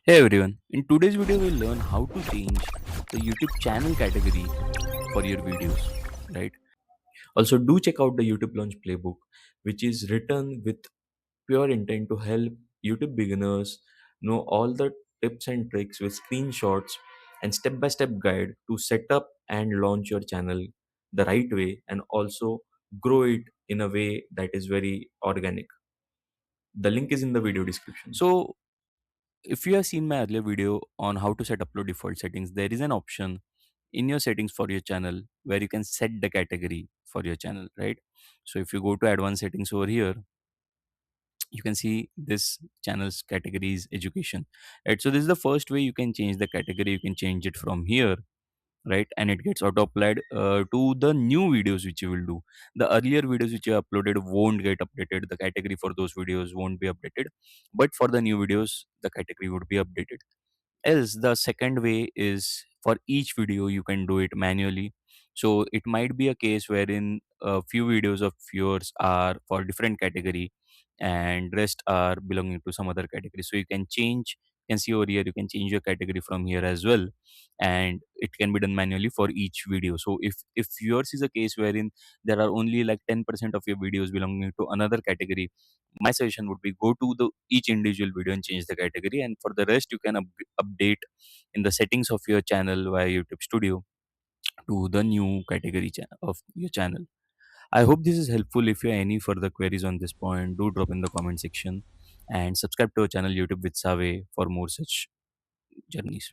Hey everyone, in today's video we'll learn how to change the YouTube channel category for your videos, right? Also do check out the YouTube launch playbook which is written with pure intent to help YouTube beginners know all the tips and tricks with screenshots and step-by-step guide to set up and launch your channel the right way and also grow it in a way that is very organic. The link is in the video description. So if you have seen my earlier video on how to set upload default settings, there is an option in your settings for your channel where you can set the category for your channel, right? So if you go to advanced settings over here, you can see this channel's category is education, right? So this is the first way you can change the category. You can change it from here, right? And it gets auto applied to the new videos which you will do. The earlier videos which you uploaded won't get updated. The category for those videos won't be updated, but for the new videos the category would be updated. Else the second way is for each video you can do it manually. So it might be a case wherein a few videos of yours are for different category and rest are belonging to some other category, so you can change. You can see over here, you can change your category from here as well, and it can be done manually for each video. So if yours is a case wherein there are only like 10% of your videos belonging to another category, my suggestion would be go to the each individual video and change the category, and for the rest you can update in the settings of your channel via YouTube Studio to the new category of your channel. I hope this is helpful. If you have any further queries on this point, do drop in the comment section and subscribe to our channel YouTube with Saave for more such journeys.